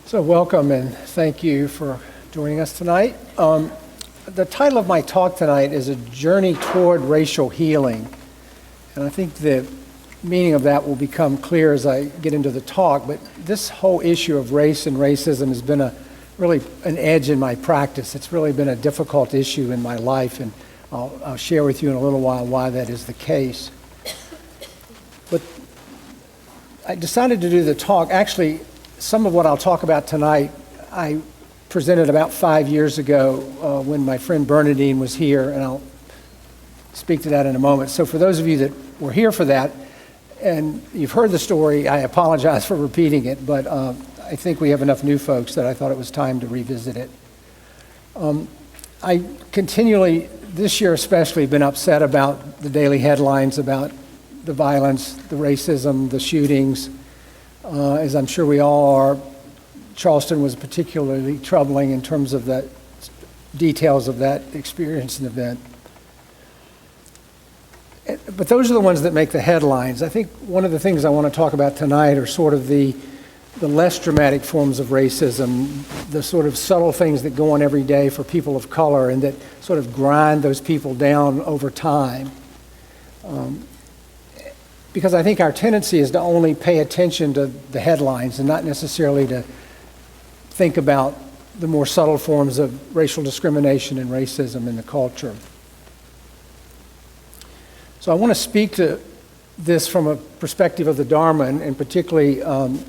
So welcome and thank you for joining us tonight. The title of my talk tonight is A Journey Toward Racial Healing. And I think the meaning of that will become clear as I get into the talk, but this whole issue of race and racism has been really an edge in my practice. It's really been a difficult issue in my life, and I'll share with you in a little while why that is the case. But I decided to do the talk. Actually, some of what I'll talk about tonight, I presented about 5 years ago when my friend Bernadine was here, and I'll speak to that in a moment. So for those of you that were here for that, and you've heard the story, I apologize for repeating it, but I think we have enough new folks that I thought it was time to revisit it. I continually, this year especially, been upset about the daily headlines about the violence, the racism, the shootings. As I'm sure we all are, Charleston was particularly troubling in terms of the details of that experience and event. But those are the ones that make the headlines. I think one of the things I want to talk about tonight are sort of the less dramatic forms of racism, the sort of subtle things that go on every day for people of color and that sort of grind those people down over time. Because I think our tendency is to only pay attention to the headlines and not necessarily to think about the more subtle forms of racial discrimination and racism in the culture. So I want to speak to this from a perspective of the Dharma, and particularly, and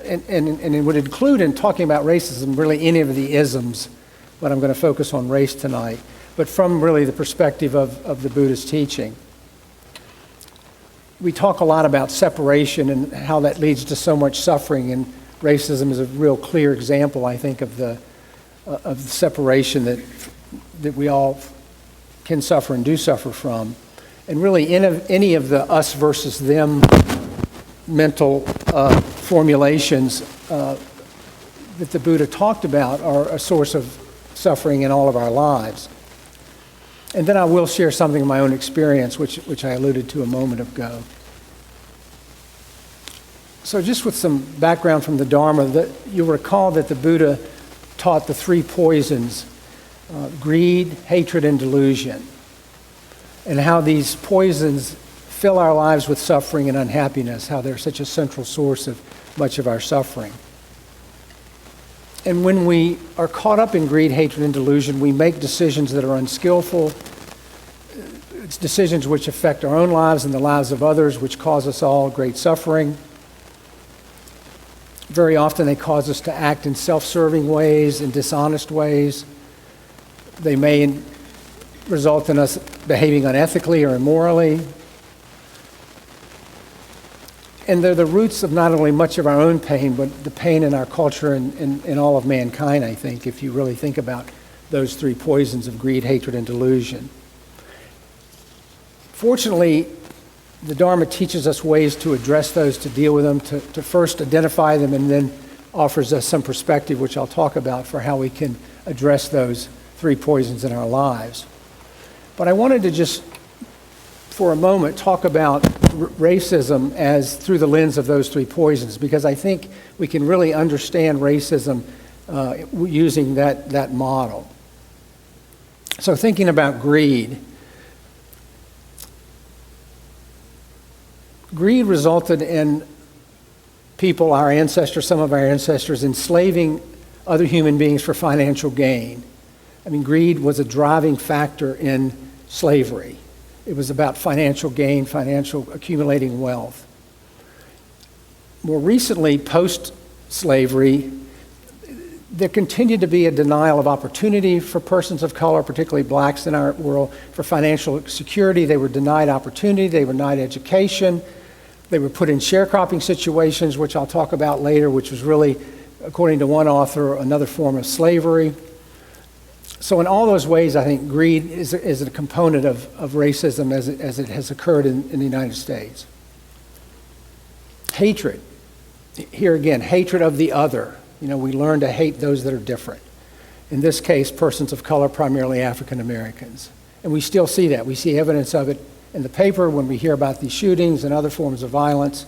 it would include in talking about racism really any of the isms, but I'm going to focus on race tonight, but from really the perspective of the Buddhist teaching. We talk a lot about separation and how that leads to so much suffering, and racism is a real clear example, I think, of the separation that we all can suffer and do suffer from. And really, any of the us versus them mental formulations that the Buddha talked about are a source of suffering in all of our lives. And then I will share something of my own experience, which I alluded to a moment ago. So just with some background from the Dharma, you'll recall that the Buddha taught the three poisons, greed, hatred, and delusion, and how these poisons fill our lives with suffering and unhappiness, how they're such a central source of much of our suffering. And when we are caught up in greed, hatred, and delusion, we make decisions that are unskillful. It's decisions which affect our own lives and the lives of others, which cause us all great suffering. Very often they cause us to act in self-serving ways, in dishonest ways. They may result in us behaving unethically or immorally. And they're the roots of not only much of our own pain, but the pain in our culture and all of mankind, I think, if you really think about those three poisons of greed, hatred, and delusion. Fortunately, the Dharma teaches us ways to address those, to deal with them, to first identify them, and then offers us some perspective, which I'll talk about, for how we can address those three poisons in our lives. But I wanted to just, for a moment, talk about racism as through the lens of those three poisons, because I think we can really understand racism using that model. So thinking about greed. Greed resulted in people, our ancestors, some of our ancestors, enslaving other human beings for financial gain. I mean, greed was a driving factor in slavery. It was about financial gain, financial accumulating wealth. More recently, post-slavery, there continued to be a denial of opportunity for persons of color, particularly blacks in our world, for financial security. They were denied opportunity, they were denied education, they were put in sharecropping situations, which I'll talk about later, which was really, according to one author, another form of slavery. So in all those ways, I think greed is a component of racism as it has occurred in the United States. Hatred. Here again, hatred of the other. You know, we learn to hate those that are different. In this case, persons of color, primarily African Americans. And we still see that. We see evidence of it in the paper when we hear about these shootings and other forms of violence.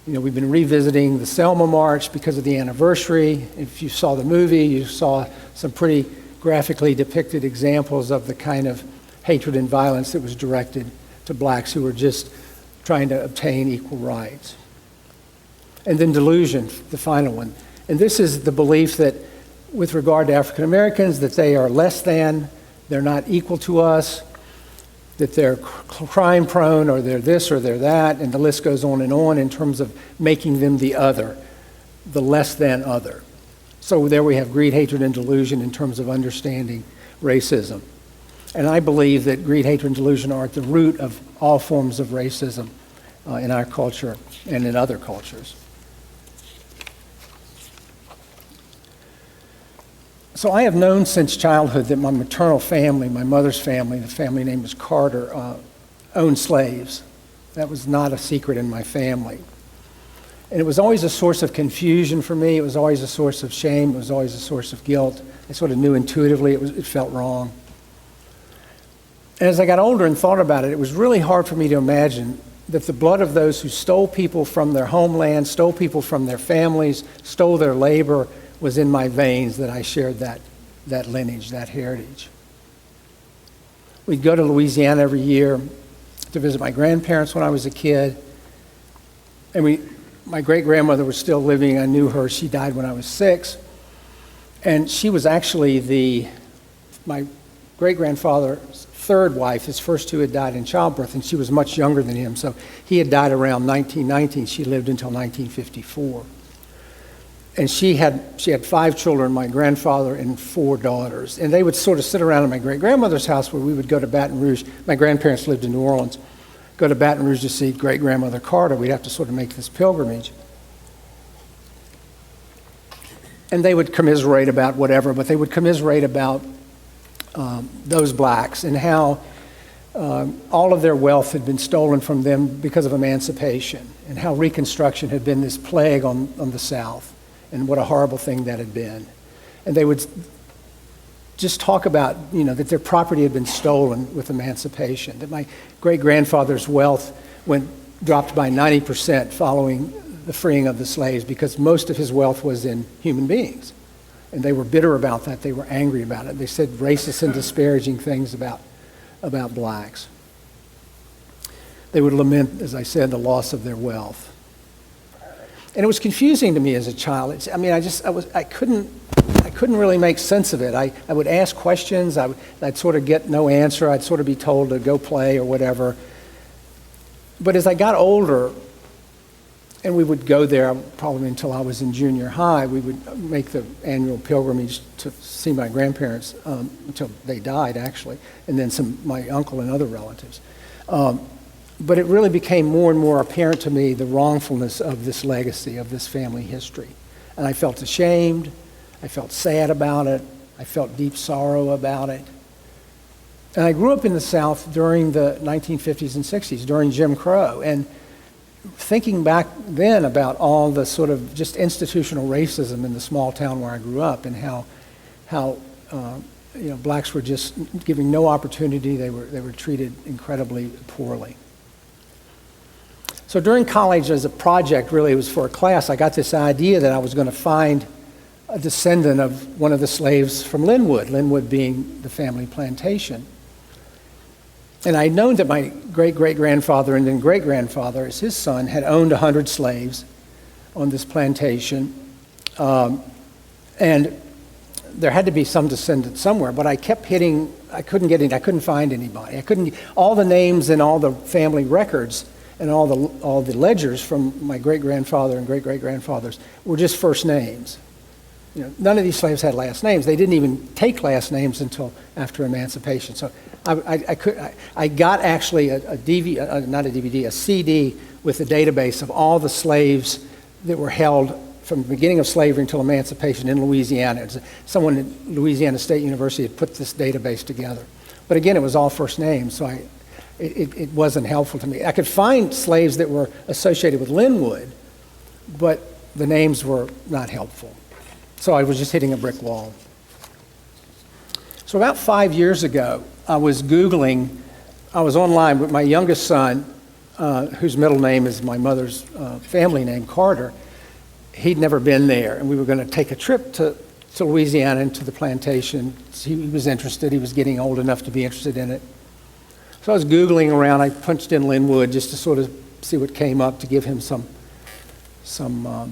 We've been revisiting the Selma March because of the anniversary. If you saw the movie, you saw some pretty graphically depicted examples of the kind of hatred and violence that was directed to blacks who were just trying to obtain equal rights. And then delusion, the final one. And this is the belief that with regard to African Americans, that they are less than, they're not equal to us, that they're crime prone, or they're this or they're that, and the list goes on in terms of making them the other, the less than other. So there we have greed, hatred, and delusion in terms of understanding racism. And I believe that greed, hatred, and delusion are at the root of all forms of racism in our culture and in other cultures. So I have known since childhood that my maternal family, my mother's family, the family name was Carter, owned slaves. That was not a secret in my family. And it was always a source of confusion for me. It was always a source of shame. It was always a source of guilt. I sort of knew intuitively it felt wrong. And as I got older and thought about it, it was really hard for me to imagine that the blood of those who stole people from their homeland, stole people from their families, stole their labor, was in my veins, that I shared that lineage, that heritage. We'd go to Louisiana every year to visit my grandparents when I was a kid. And my great-grandmother was still living. I knew her. She died when I was 6. And she was actually my great-grandfather's third wife. His first two had died in childbirth, and she was much younger than him. So he had died around 1919. She lived until 1954. And she had 5 children, my grandfather and 4 daughters. And they would sort of sit around at my great-grandmother's house where we would go to Baton Rouge. My grandparents lived in New Orleans. Go to Baton Rouge to see great-grandmother Carter. We'd have to sort of make this pilgrimage. And they would commiserate about whatever, but they would commiserate about those blacks and how all of their wealth had been stolen from them because of emancipation, and how Reconstruction had been this plague on the South. And what a horrible thing that had been. And they would just talk about, that their property had been stolen with emancipation, that my great-grandfather's wealth dropped by 90% following the freeing of the slaves, because most of his wealth was in human beings. And they were bitter about that. They were angry about it. They said racist and disparaging things about blacks. They would lament, as I said, the loss of their wealth. And it was confusing to me as a child. I couldn't really make sense of it. I would ask questions. I'd sort of get no answer. I'd sort of be told to go play or whatever. But as I got older, and we would go there probably until I was in junior high, we would make the annual pilgrimage to see my grandparents until they died, actually, and then my uncle and other relatives. But it really became more and more apparent to me the wrongfulness of this legacy, of this family history. And I felt ashamed. I felt sad about it. I felt deep sorrow about it. And I grew up in the South during the 1950s and 60s, during Jim Crow. And thinking back then about all the sort of just institutional racism in the small town where I grew up, and how blacks were just given no opportunity. They were treated incredibly poorly. So during college, as a project, really it was for a class, I got this idea that I was going to find a descendant of one of the slaves from Linwood being the family plantation. And I'd known that my great-great-grandfather and then great-grandfather, as his son, had owned 100 slaves on this plantation. And there had to be some descendant somewhere, but I kept hitting, I couldn't find anybody. All the names and all the family records and all the ledgers from my great-grandfather and great-great-grandfathers were just first names. None of these slaves had last names. They didn't even take last names until after emancipation. So I got actually a CD with a database of all the slaves that were held from the beginning of slavery until emancipation in Louisiana. Someone at Louisiana State University had put this database together. But again, it was all first names, so it wasn't helpful to me. I could find slaves that were associated with Linwood, but the names were not helpful. So I was just hitting a brick wall. So about 5 years ago, I was online with my youngest son. whose middle name is my mother's family name, Carter, he'd never been there, and we were going to take a trip to Louisiana and to the plantation. He was interested. He was getting old enough to be interested in it. So I was Googling around. I punched in Linwood just to sort of see what came up to give him some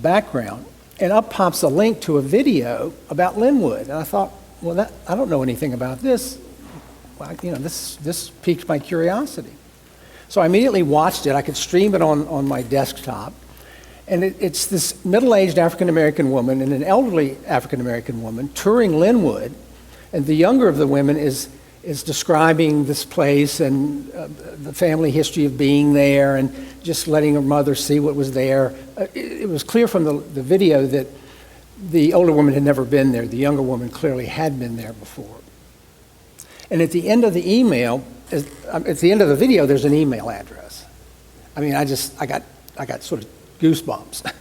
background. And up pops a link to a video about Linwood. And I thought, well, I don't know anything about this. Well, this piqued my curiosity. So I immediately watched it. I could stream it on my desktop. And it's this middle-aged African-American woman and an elderly African-American woman touring Linwood. And the younger of the women is describing this place and the family history of being there and just letting her mother see what was there. It was clear from the video that the older woman had never been there. The younger woman clearly had been there before. And at the end of the email, at the end of the video, there's an email address. I mean, I got sort of goosebumps.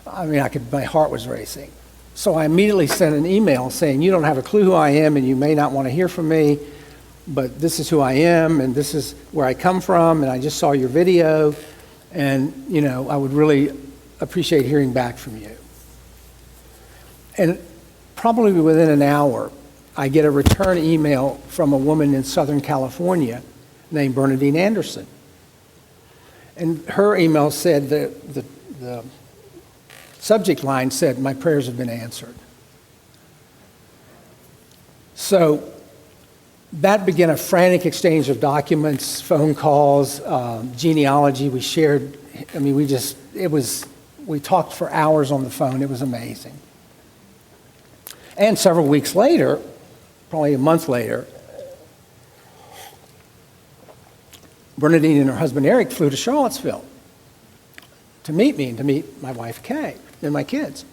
I mean, my heart was racing. So I immediately sent an email saying, you don't have a clue who I am and you may not want to hear from me, but this is who I am and this is where I come from and I just saw your video and, I would really appreciate hearing back from you. And probably within an hour, I get a return email from a woman in Southern California named Bernadine Anderson. And her email said that the subject line said, "My prayers have been answered." So that began a frantic exchange of documents, phone calls, genealogy. We shared, we talked for hours on the phone. It was amazing. And several weeks later, probably a month later, Bernadine and her husband Eric flew to Charlottesville to meet me and to meet my wife Kay and my kids.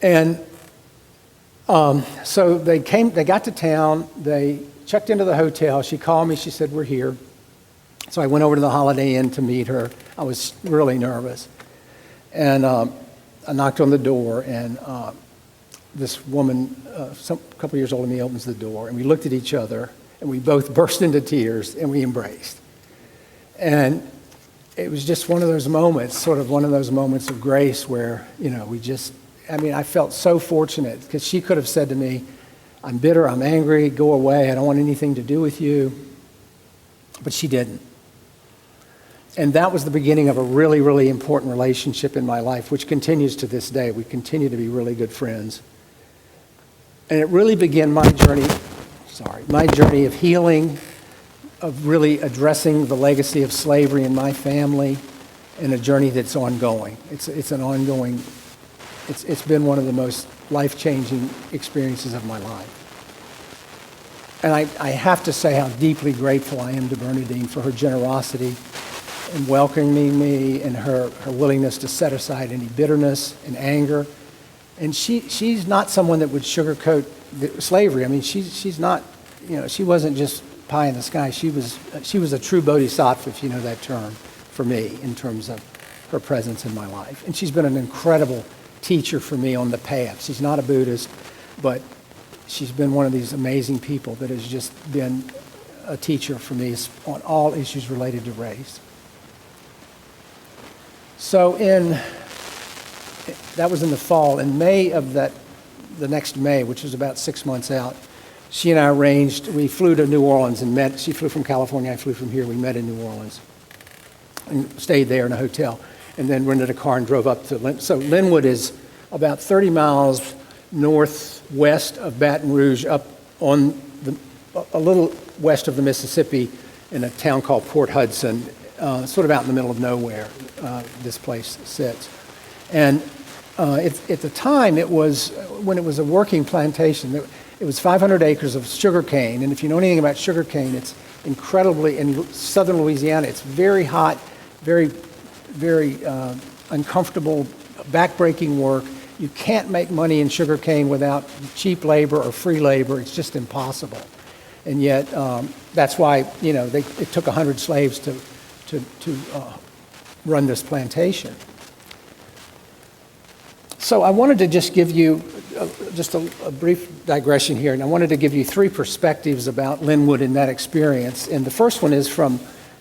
And so they got to town, they checked into the hotel, she called me, she said, "We're here." So I went over to the Holiday Inn to meet her. I was really nervous. And I knocked on the door, and this woman, a couple years older than me, opens the door, and we looked at each other, and we both burst into tears, and we embraced. And it was just one of those moments, sort of one of those moments of grace where, I felt so fortunate, because she could have said to me, "I'm bitter, I'm angry, go away, I don't want anything to do with you." But she didn't. And that was the beginning of a really, really important relationship in my life, which continues to this day. We continue to be really good friends. And it really began my journey of healing, of really addressing the legacy of slavery in my family, and a journey that's ongoing. It's been one of the most life-changing experiences of my life. And I have to say how deeply grateful I am to Bernadine for her generosity in welcoming me and her willingness to set aside any bitterness and anger. And she's not someone that would sugarcoat slavery. I mean, she's not, she wasn't just pie in the sky. She was a true bodhisattva, if you know that term, for me, in terms of her presence in my life. And she's been an incredible teacher for me on the path. She's not a Buddhist, but she's been one of these amazing people that has just been a teacher for me on all issues related to race. So that was in the fall. In May of the next May, which was about 6 months out, she and I we flew to New Orleans and met. She flew from California, I flew from here. We met in New Orleans and stayed there in a hotel, and then rented a car and drove up to Linwood. So Linwood is about 30 miles northwest of Baton Rouge, up on a little west of the Mississippi, in a town called Port Hudson, sort of out in the middle of nowhere. This place sits. And at the time, when it was a working plantation, it was 500 acres of sugar cane. And if you know anything about sugar cane, it's incredibly, in southern Louisiana, it's very hot, very, very uncomfortable, backbreaking work. You can't make money in sugar cane without cheap labor or free labor. It's just impossible. And yet, that's why, it took 100 slaves to run this plantation. So I wanted to just give you just a brief digression here, and I wanted to give you 3 perspectives about Linwood and that experience. And the first one is from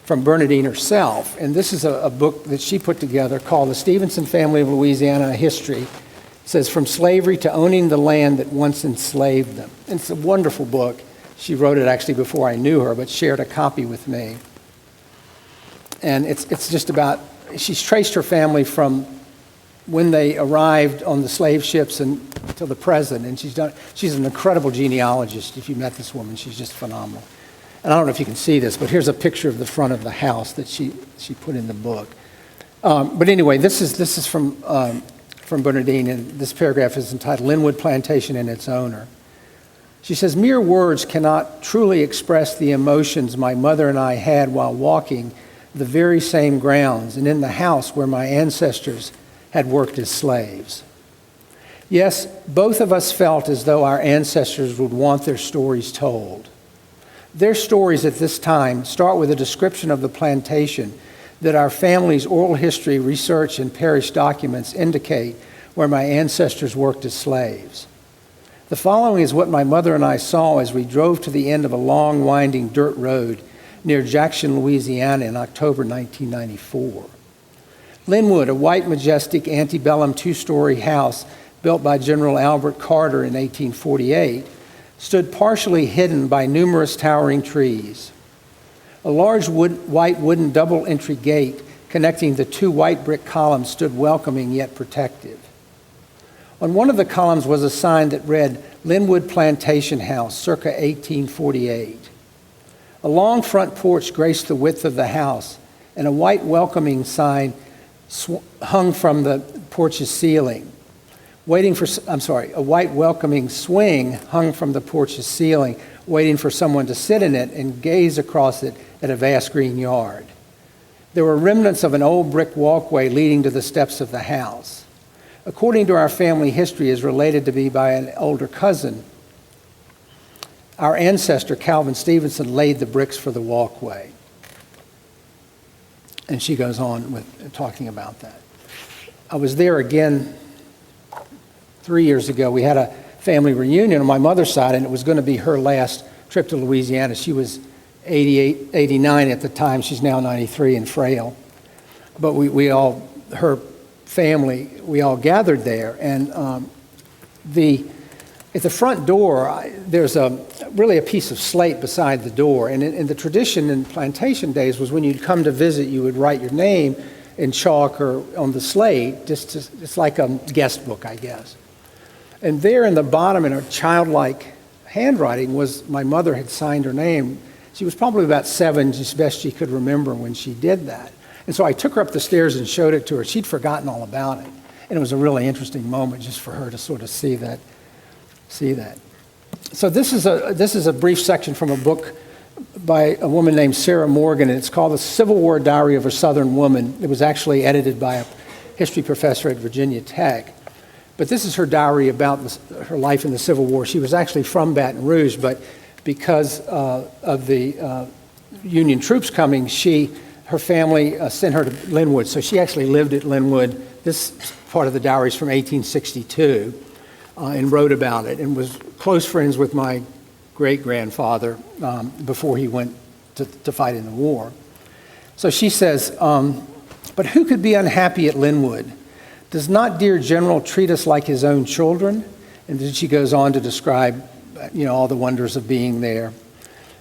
from Bernadine herself. And this is a book that she put together called The Stevenson Family of Louisiana, A History. It says, From Slavery to Owning the Land That Once Enslaved Them. And it's a wonderful book. She wrote it actually before I knew her, but shared a copy with me. And it's just about, she's traced her family from when they arrived on the slave ships until the present. And she's an incredible genealogist. If you met this woman, she's just phenomenal. And I don't know if you can see this, but here's a picture of the front of the house that she put in the book. But anyway, this is from Bernadine, and this paragraph is entitled Linwood Plantation and Its Owner. She says, mere words cannot truly express the emotions my mother and I had while walking the very same grounds and in the house where my ancestors had worked as slaves. Yes, both of us felt as though our ancestors would want their stories told. Their stories at this time start with a description of the plantation that our family's oral history, research, and parish documents indicate where my ancestors worked as slaves. The following is what my mother and I saw as we drove to the end of a long, winding dirt road near Jackson, Louisiana in October 1994. Linwood, a white, majestic, antebellum two-story house built by General Albert Carter in 1848, stood partially hidden by numerous towering trees. A large white wooden double-entry gate connecting the two white brick columns stood welcoming yet protective. On one of the columns was a sign that read, Linwood Plantation House, circa 1848. A long front porch graced the width of the house, and a white welcoming sign hung from the porch's ceiling. A white welcoming swing hung from the porch's ceiling, waiting for someone to sit in it and gaze across it at a vast green yard. There were remnants of an old brick walkway leading to the steps of the house. According to our family history, is related to be by an older cousin. Our ancestor, Calvin Stevenson, laid the bricks for the walkway. And she goes on with talking about that. I was there again 3 years ago. We had a family reunion on my mother's side, and it was going to be her last trip to Louisiana. She was 88, 89 at the time. She's now 93 and frail. But her family, we all gathered there. And at the front door, there's really a piece of slate beside the door. And the tradition in plantation days was when you'd come to visit, you would write your name in chalk or on the slate. It's like a guest book, I guess. And there in the bottom in her childlike handwriting was my mother had signed her name. She was probably about 7, as best she could remember when she did that. And so I took her up the stairs and showed it to her. She'd forgotten all about it. And it was a really interesting moment just for her to sort of see that. So this is a brief section from a book by a woman named Sarah Morgan, and it's called The Civil War Diary of a Southern Woman. It was actually edited by a history professor at Virginia Tech. But this is her diary about her life in the Civil War. She was actually from Baton Rouge, but because of the Union troops coming, her family sent her to Linwood. So she actually lived at Linwood. This part of the diary is from 1862, and wrote about it, and was close friends with my great-grandfather before he went to fight in the war. So she says, but who could be unhappy at Linwood? Does not dear General treat us like his own children? And then she goes on to describe, all the wonders of being there.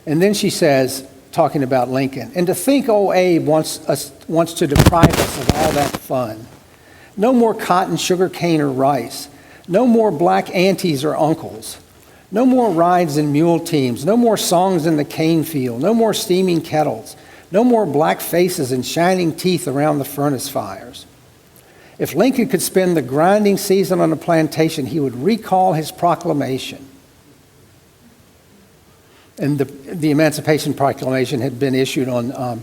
And then she says, talking about Lincoln, and to think old Abe wants to deprive us of all that fun. No more cotton, sugar cane, or rice. No more black aunties or uncles. No more rides in mule teams. No more songs in the cane field. No more steaming kettles. No more black faces and shining teeth around the furnace fires. If Lincoln could spend the grinding season on a plantation, he would recall his proclamation. And the Emancipation Proclamation had been issued on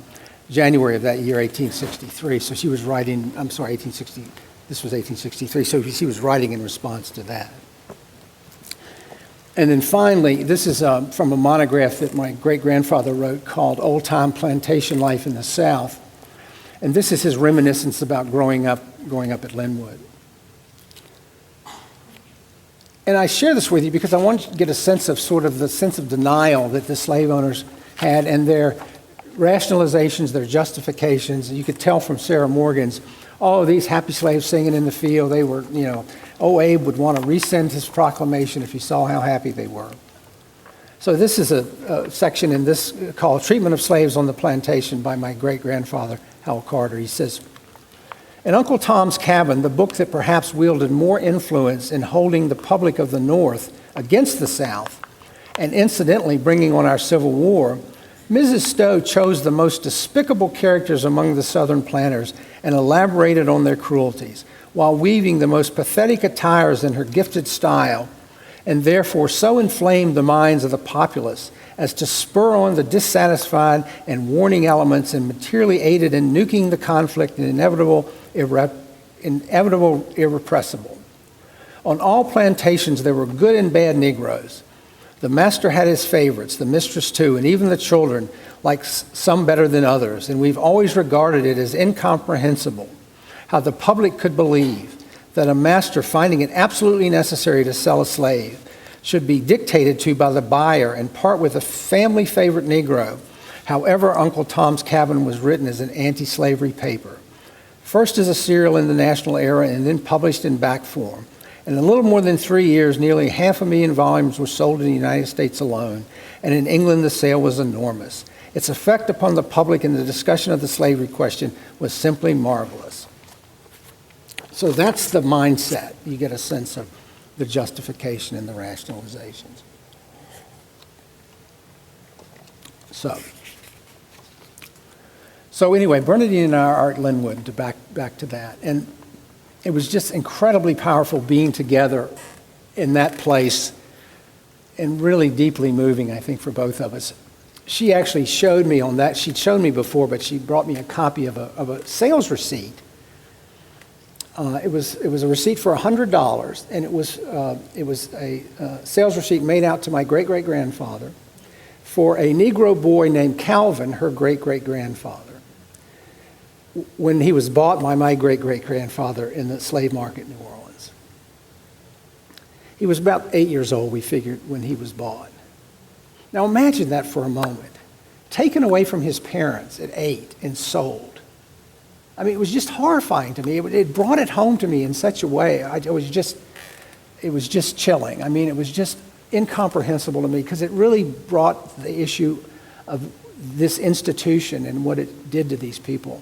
January of that year, 1863. So she was writing, 1860. This was 1863, so she was writing in response to that. And then finally, this is from a monograph that my great-grandfather wrote called Old Time Plantation Life in the South. And this is his reminiscence about growing up at Linwood. And I share this with you because I want you to get a sense of sort of the sense of denial that the slave owners had, and their rationalizations, their justifications. You could tell from Sarah Morgan's, oh, these happy slaves singing in the field, they were, oh, Abe would want to rescind his proclamation if he saw how happy they were. So this is a section in this called Treatment of Slaves on the Plantation by my great-grandfather, Hal Carter. He says, in Uncle Tom's Cabin, the book that perhaps wielded more influence in holding the public of the North against the South, and incidentally bringing on our Civil War, Mrs. Stowe chose the most despicable characters among the Southern planters and elaborated on their cruelties, while weaving the most pathetic attires in her gifted style, and therefore so inflamed the minds of the populace as to spur on the dissatisfied and warning elements and materially aided in nuking the conflict and inevitable irrepressible. On all plantations there were good and bad Negroes. The master had his favorites, the mistress too, and even the children, like some better than others, and we've always regarded it as incomprehensible how the public could believe that a master, finding it absolutely necessary to sell a slave, should be dictated to by the buyer and part with a family favorite Negro. However, Uncle Tom's Cabin was written as an anti-slavery paper, first as a serial in the National Era and then published in back form. In a little more than 3 years, nearly 500,000 volumes were sold in the United States alone, and in England the sale was enormous. Its effect upon the public in the discussion of the slavery question was simply marvelous. So that's the mindset. You get a sense of the justification and the rationalizations. So anyway, Bernadine and I are at Linwood, to back to that. And it was just incredibly powerful being together in that place and really deeply moving, I think, for both of us. She actually showed me on that. She'd shown me before, but she brought me a copy of a sales receipt. It was a receipt for $100, and it was a sales receipt made out to my great-great-grandfather for a Negro boy named Calvin, her great-great-grandfather, when he was bought by my great-great-grandfather in the slave market in New Orleans. He was about 8 years old, we figured, when he was bought. Now imagine that for a moment. Taken away from his parents at 8 and sold. I mean, it was just horrifying to me. It brought it home to me in such a way. It was just chilling. I mean, it was just incomprehensible to me because it really brought the issue of this institution and what it did to these people.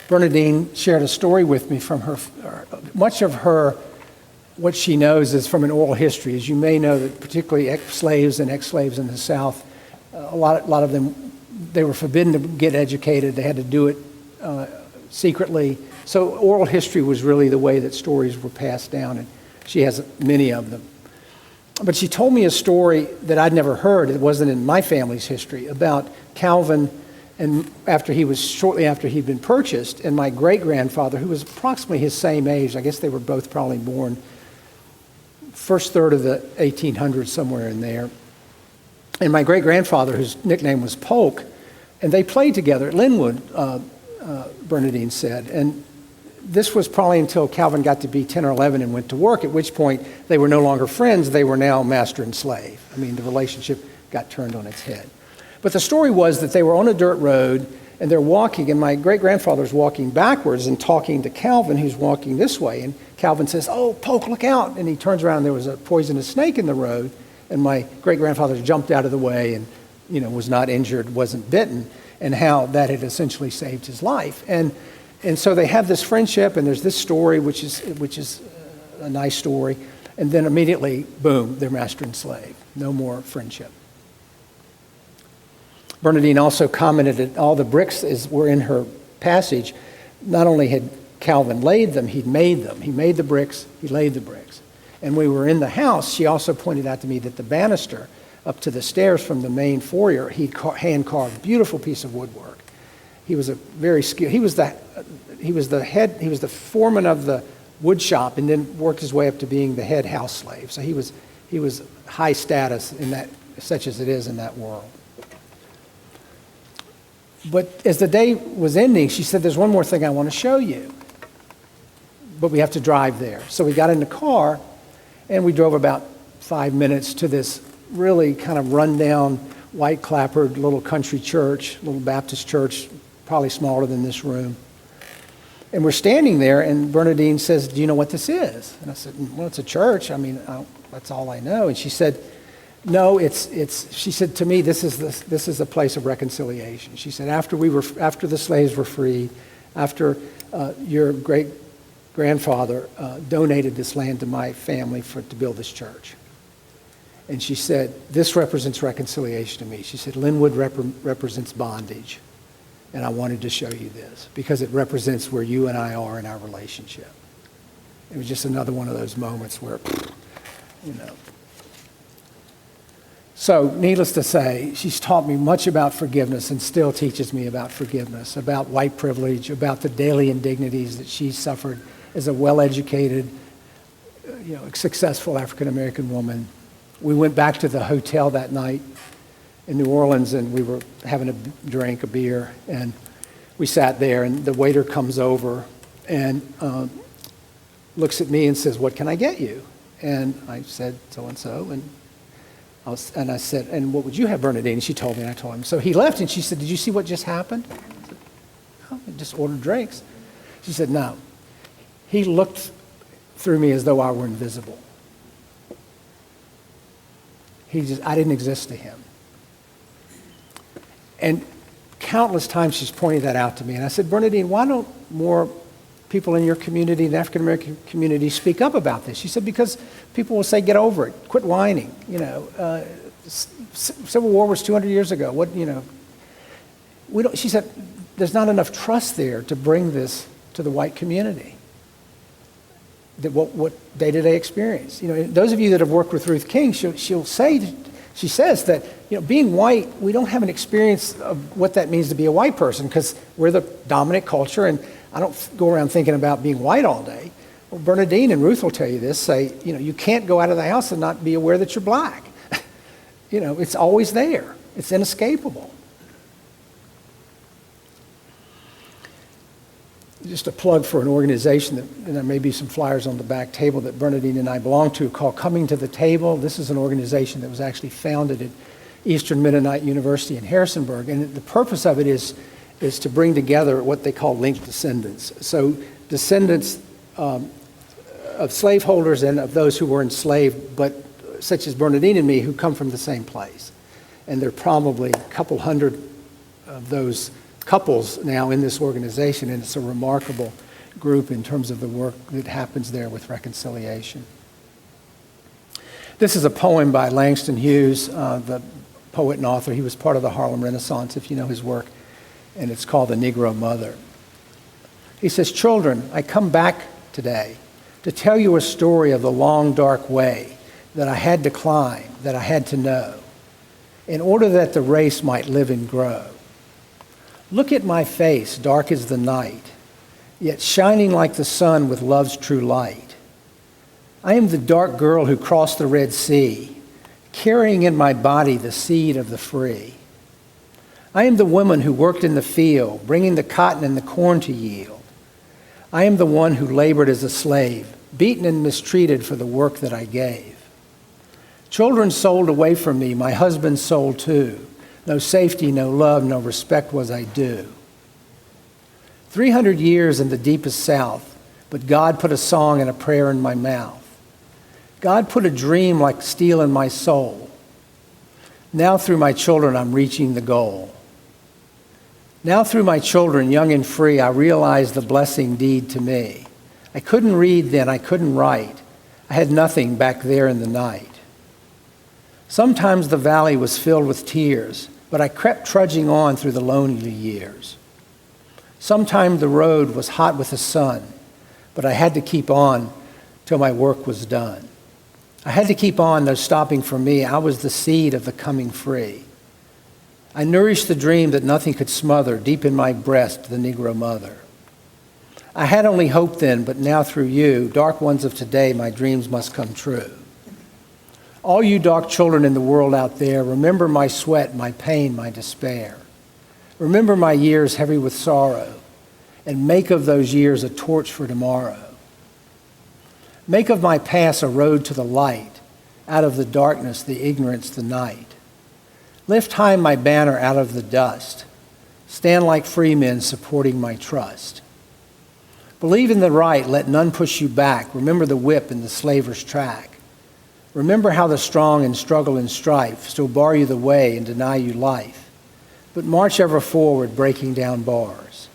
Bernadine shared a story with me from her. Much of her, what she knows is from an oral history. As you may know, that particularly ex-slaves and ex-slaves in the South, a lot of them, they were forbidden to get educated. They had to do it secretly. So oral history was really the way that stories were passed down, and she has many of them. But she told me a story that I'd never heard. It wasn't in my family's history, about Calvin, and shortly after he'd been purchased, and my great-grandfather, who was approximately his same age. I guess they were both probably born first third of the 1800s, somewhere in there. And my great-grandfather, whose nickname was Polk, and they played together at Linwood, Bernadine said. And this was probably until Calvin got to be 10 or 11 and went to work, at which point they were no longer friends. They were now master and slave. I mean, the relationship got turned on its head. But the story was that they were on a dirt road, and they're walking, and my great-grandfather's walking backwards and talking to Calvin, who's walking this way. And Calvin says, "Oh, Polk, look out." And he turns around, and there was a poisonous snake in the road. And my great-grandfather jumped out of the way and, was not injured, wasn't bitten, and how that had essentially saved his life. And so they have this friendship, and there's this story, which is a nice story. And then immediately, boom, they're master and slave. No more friendship. Bernadine also commented that all the bricks were in her passage. Not only had Calvin laid them, he'd made them. He made the bricks, he laid the bricks. And we were in the house, she also pointed out to me that the banister up to the stairs from the main foyer, he'd hand-carved a beautiful piece of woodwork. He was a very skilled, he was the foreman of the wood shop, and then worked his way up to being the head house slave. So he was high status in that, such as it is in that world. But as the day was ending, she said, "There's one more thing I want to show you, but we have to drive there." So we got in the car, and we drove about 5 minutes to this really kind of rundown white clapboard little country church, little Baptist church, probably smaller than this room. And we're standing there, and Bernadine says, "Do you know what this is?" And I said, "Well, it's a church. I mean, that's all I know." And she said, "No, she said to me, this is a place of reconciliation." She said, after the slaves were freed, after your great-grandfather donated this land to my family to build this church. And she said, "This represents reconciliation to me." She said, "Linwood represents bondage. And I wanted to show you this because it represents where you and I are in our relationship." It was just another one of those moments where, you know. So, needless to say, she's taught me much about forgiveness and still teaches me about forgiveness, about white privilege, about the daily indignities that she suffered as a well-educated, successful African-American woman. We went back to the hotel that night in New Orleans, and we were having a drink, a beer, and we sat there, and the waiter comes over and looks at me and says, "What can I get you?" And I said, "So-and-so," and I said, "And what would you have, Bernadine?" And she told me, and I told him. So he left, and she said, "Did you see what just happened?" I said, "Oh, I just ordered drinks." She said, "No." He looked through me as though I were invisible. I didn't exist to him. And countless times she's pointed that out to me. And I said, "Bernadine, why don't more people in your community, the African-American community, speak up about this?" She said, "Because people will say, 'Get over it, quit whining.' Civil War was 200 years ago. She said, "There's not enough trust there to bring this to the white community." What day-to-day experience. Those of you that have worked with Ruth King, she says that, being white, we don't have an experience of what that means to be a white person because we're the dominant culture, and I don't go around thinking about being white all day. Well, Bernadine and Ruth will tell you this, say, you can't go out of the house and not be aware that you're black. It's always there. It's inescapable. Just a plug for an organization and there may be some flyers on the back table that Bernadine and I belong to called Coming to the Table. This is an organization that was actually founded at Eastern Mennonite University in Harrisonburg, and the purpose of it is to bring together what they call linked descendants. So descendants of slaveholders and of those who were enslaved, but such as Bernadine and me, who come from the same place. And there are probably a couple hundred of those couples now in this organization, and it's a remarkable group in terms of the work that happens there with reconciliation. This is a poem by Langston Hughes, the poet and author. He was part of the Harlem Renaissance, if you know his work, and it's called The Negro Mother. He says, "Children, I come back today to tell you a story of the long, dark way that I had to climb, that I had to know, in order that the race might live and grow. Look at my face, dark as the night, yet shining like the sun with love's true light. I am the dark girl who crossed the Red Sea, carrying in my body the seed of the free. I am the woman who worked in the field, bringing the cotton and the corn to yield. I am the one who labored as a slave, beaten and mistreated for the work that I gave. Children sold away from me, my husband sold too. No safety, no love, no respect was I due. 300 years in the deepest South, but God put a song and a prayer in my mouth. God put a dream like steel in my soul. Now through my children, I'm reaching the goal. Now through my children, young and free, I realize the blessing deed to me. I couldn't read then, I couldn't write. I had nothing back there in the night. Sometimes the valley was filled with tears, but I crept trudging on through the lonely years. Sometimes the road was hot with the sun, but I had to keep on till my work was done. I had to keep on, though stopping for me, I was the seed of the coming free. I nourished the dream that nothing could smother deep in my breast, the Negro mother. I had only hope then, but now through you, dark ones of today, my dreams must come true. All you dark children in the world out there, remember my sweat, my pain, my despair. Remember my years heavy with sorrow, and make of those years a torch for tomorrow. Make of my past a road to the light, out of the darkness, the ignorance, the night. Lift high my banner out of the dust. Stand like free men supporting my trust. Believe in the right, let none push you back. Remember the whip and the slaver's track. Remember how the strong in struggle and strife still bar you the way and deny you life. But march ever forward, breaking down bars.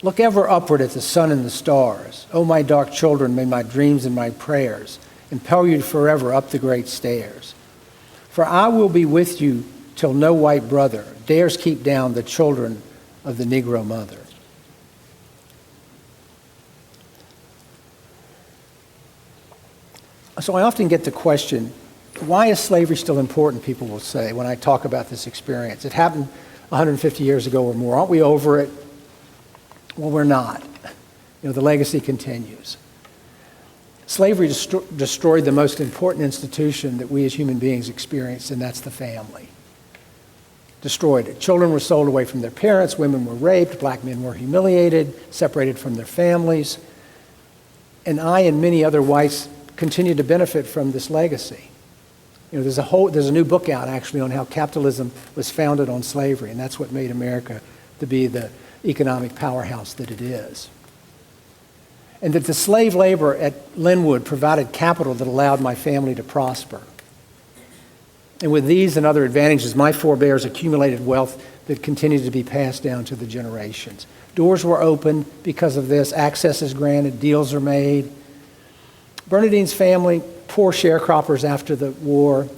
Look ever upward at the sun and the stars. Oh, my dark children, may my dreams and my prayers impel you forever up the great stairs. For I will be with you till no white brother dares keep down the children of the Negro mother. So I often get the question, why is slavery still important, people will say, when I talk about this experience. It happened 150 years ago or more. Aren't we over it? Well, we're not. The legacy continues. Slavery destroyed the most important institution that we as human beings experience, and that's the family. Destroyed it. Children were sold away from their parents, women were raped, black men were humiliated, separated from their families. And I and many other whites continue to benefit from this legacy. There's a new book out actually on how capitalism was founded on slavery, and that's what made America to be the economic powerhouse that it is. And that the slave labor at Linwood provided capital that allowed my family to prosper. And with these and other advantages, my forebears accumulated wealth that continued to be passed down to the generations. Doors were opened because of this, access is granted, deals are made. Bernadine's family, poor sharecroppers after the war,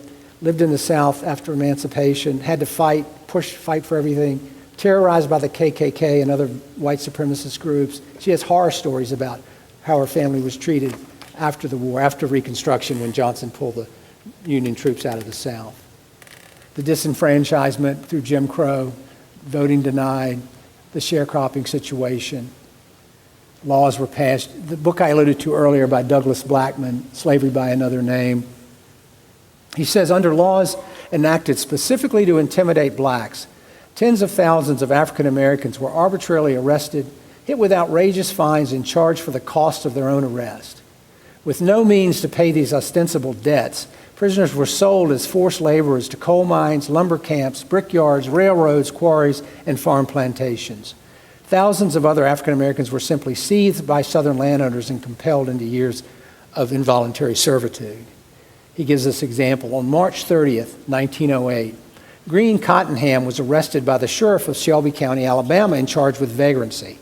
lived in the South after emancipation, had to fight for everything, terrorized by the KKK and other white supremacist groups. She has horror stories about how her family was treated after the war, after Reconstruction, when Johnson pulled the Union troops out of the South. The disenfranchisement through Jim Crow, voting denied, the sharecropping situation. Laws were passed. The book I alluded to earlier by Douglas Blackman, Slavery by Another Name, he says, under laws enacted specifically to intimidate blacks, tens of thousands of African Americans were arbitrarily arrested, hit with outrageous fines, and charged for the cost of their own arrest. With no means to pay these ostensible debts, prisoners were sold as forced laborers to coal mines, lumber camps, brickyards, railroads, quarries, and farm plantations. Thousands of other African Americans were simply seized by Southern landowners and compelled into years of involuntary servitude. He gives this example. On March 30th, 1908, Green Cottenham was arrested by the sheriff of Shelby County, Alabama, and charged with vagrancy.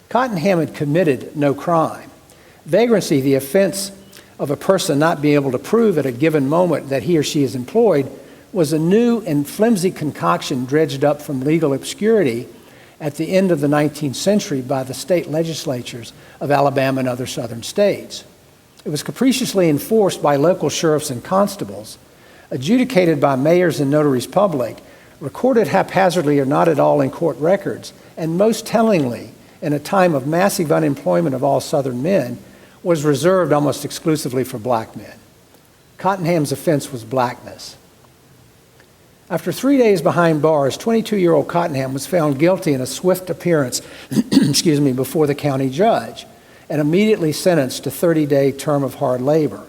Cottenham had committed no crime. Vagrancy, the offense of a person not being able to prove at a given moment that he or she is employed, was a new and flimsy concoction dredged up from legal obscurity at the end of the 19th century by the state legislatures of Alabama and other southern states. It was capriciously enforced by local sheriffs and constables, adjudicated by mayors and notaries public, recorded haphazardly or not at all in court records, and most tellingly, in a time of massive unemployment of all Southern men, was reserved almost exclusively for black men. Cottenham's offense was blackness. After 3 days behind bars, 22-year-old Cottenham was found guilty in a swift appearance before the county judge and immediately sentenced to a 30-day term of hard labor.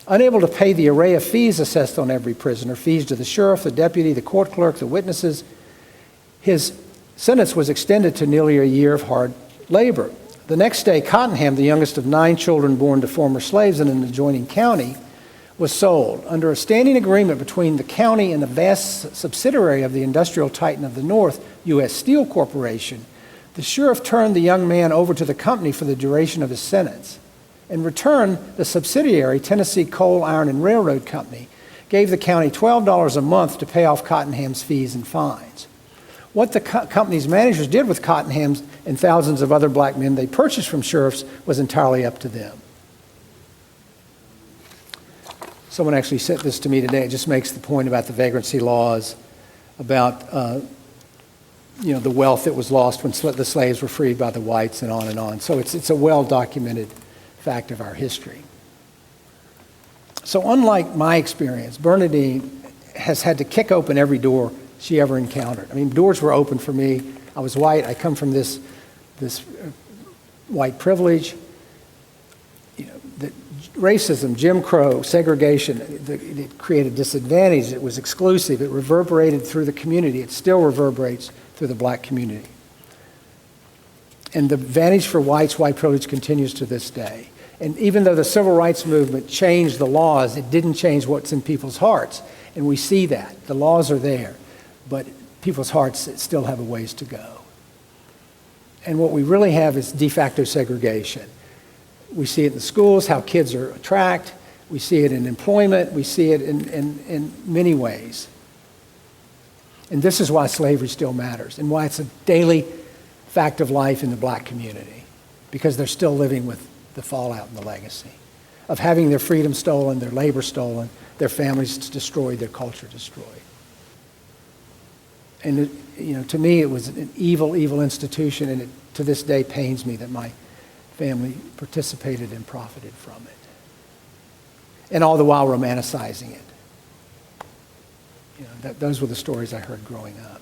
Unable to pay the array of fees assessed on every prisoner, fees to the sheriff, the deputy, the court clerk, the witnesses, his sentence was extended to nearly a year of hard labor. The next day, Cottenham, the youngest of 9 children born to former slaves in an adjoining county, was sold. Under a standing agreement between the county and the vast subsidiary of the industrial titan of the North, U.S. Steel Corporation, the sheriff turned the young man over to the company for the duration of his sentence. In return, the subsidiary, Tennessee Coal, Iron, and Railroad Company, gave the county $12 a month to pay off Cottenham's fees and fines. What the company's managers did with Cottenham's and thousands of other black men they purchased from sheriffs was entirely up to them. Someone actually sent this to me today. It just makes the point about the vagrancy laws, about the wealth that was lost when the slaves were freed by the whites, and on and on. So it's a well-documented fact of our history. So unlike my experience, Bernadine has had to kick open every door she ever encountered. I mean, doors were open for me. I was white. I come from this white privilege. Racism, Jim Crow, segregation, it created disadvantage. It was exclusive. It reverberated through the community. It still reverberates through the black community. And the advantage for whites, white privilege continues to this day. And even though the civil rights movement changed the laws, it didn't change what's in people's hearts. And we see that. The laws are there, but people's hearts still have a ways to go. And what we really have is de facto segregation. We see it in the schools, how kids are tracked. We see it in employment. We see it in many ways. And this is why slavery still matters and why it's a daily fact of life in the black community, because they're still living with the fallout and the legacy of having their freedom stolen, their labor stolen, their families destroyed, their culture destroyed. And to me, it was an evil, evil institution, and it to this day pains me that my family participated and profited from it. And all the while romanticizing it. Those were the stories I heard growing up.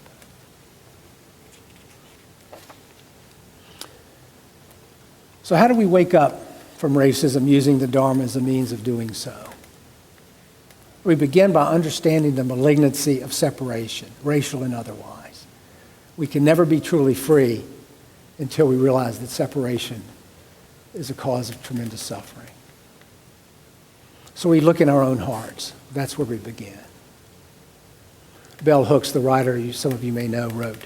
So how do we wake up from racism using the Dharma as a means of doing so? We begin by understanding the malignancy of separation, racial and otherwise. We can never be truly free until we realize that separation is a cause of tremendous suffering. So we look in our own hearts. That's where we begin. Bell Hooks, the writer some of you may know, wrote,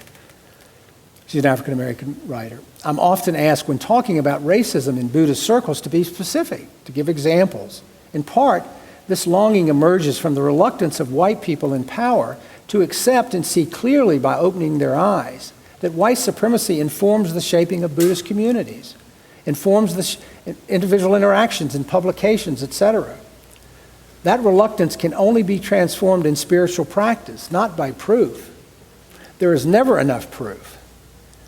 she's an African-American writer, I'm often asked when talking about racism in Buddhist circles to be specific, to give examples. In part, this longing emerges from the reluctance of white people in power to accept and see clearly by opening their eyes that white supremacy informs the shaping of Buddhist communities, informs the individual interactions and publications, etc. That reluctance can only be transformed in spiritual practice, not by proof. There is never enough proof.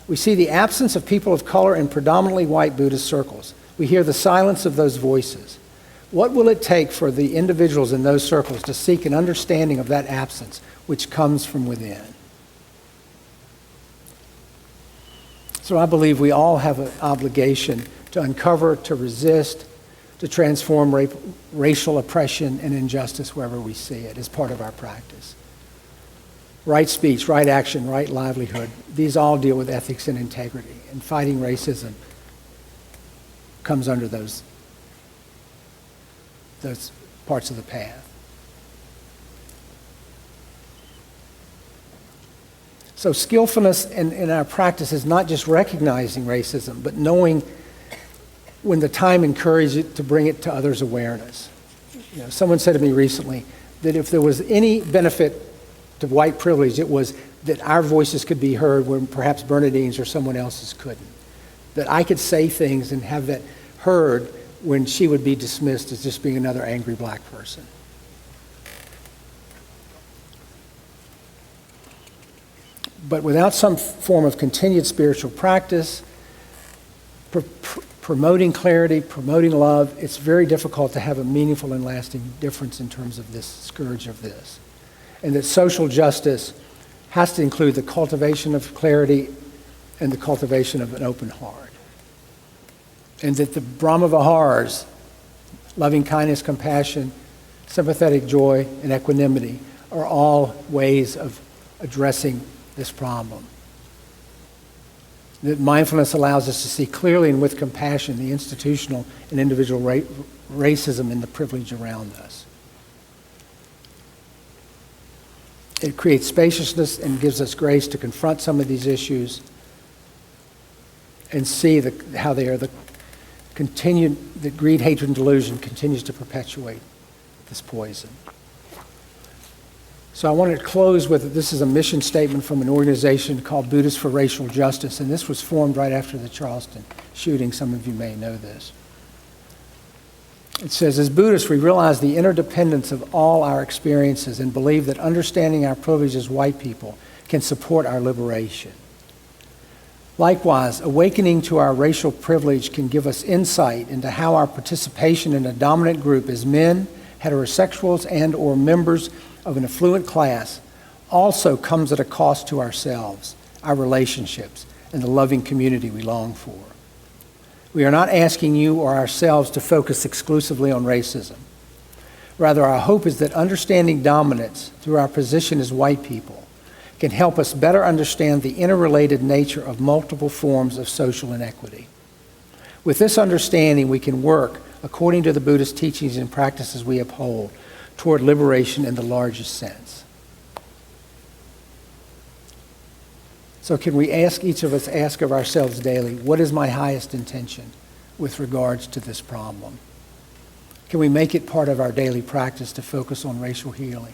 We see the absence of people of color in predominantly white Buddhist circles. We hear the silence of those voices. What will it take for the individuals in those circles to seek an understanding of that absence, which comes from within? So I believe we all have an obligation to uncover, to resist, to transform racial oppression and injustice wherever we see it as part of our practice. Right speech, right action, right livelihood, these all deal with ethics and integrity, and fighting racism comes under those parts of the path. So skillfulness in our practice is not just recognizing racism, but knowing when the time encourages it to bring it to others' awareness. Someone said to me recently that if there was any benefit to white privilege, it was that our voices could be heard when perhaps Bernadine's or someone else's couldn't. That I could say things and have that heard when she would be dismissed as just being another angry black person. But without some form of continued spiritual practice, promoting clarity, promoting love, it's very difficult to have a meaningful and lasting difference in terms of this scourge of this. And that social justice has to include the cultivation of clarity and the cultivation of an open heart. And that the Brahma Viharas, loving kindness, compassion, sympathetic joy, and equanimity are all ways of addressing this problem. That mindfulness allows us to see clearly and with compassion the institutional and individual racism and the privilege around us. It creates spaciousness and gives us grace to confront some of these issues and see how they are the greed, hatred, and delusion continues to perpetuate this poison. So I wanted to close with, this is a mission statement from an organization called Buddhists for Racial Justice, and this was formed right after the Charleston shooting. Some of you may know this. It says, as Buddhists, we realize the interdependence of all our experiences and believe that understanding our privilege as white people can support our liberation. Likewise, awakening to our racial privilege can give us insight into how our participation in a dominant group as men, heterosexuals, and or members of an affluent class also comes at a cost to ourselves, our relationships, and the loving community we long for. We are not asking you or ourselves to focus exclusively on racism. Rather, our hope is that understanding dominance through our position as white people can help us better understand the interrelated nature of multiple forms of social inequity. With this understanding, we can work, according to the Buddhist teachings and practices we uphold, toward liberation in the largest sense. So can we each of us ask of ourselves daily, what is my highest intention with regards to this problem? Can we make it part of our daily practice to focus on racial healing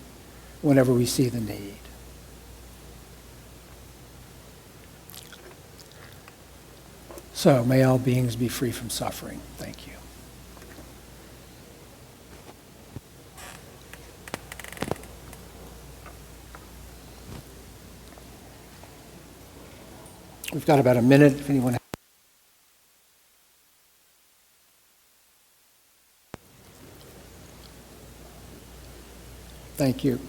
whenever we see the need? So may all beings be free from suffering. Thank you. We've got about a minute if anyone. Thank you.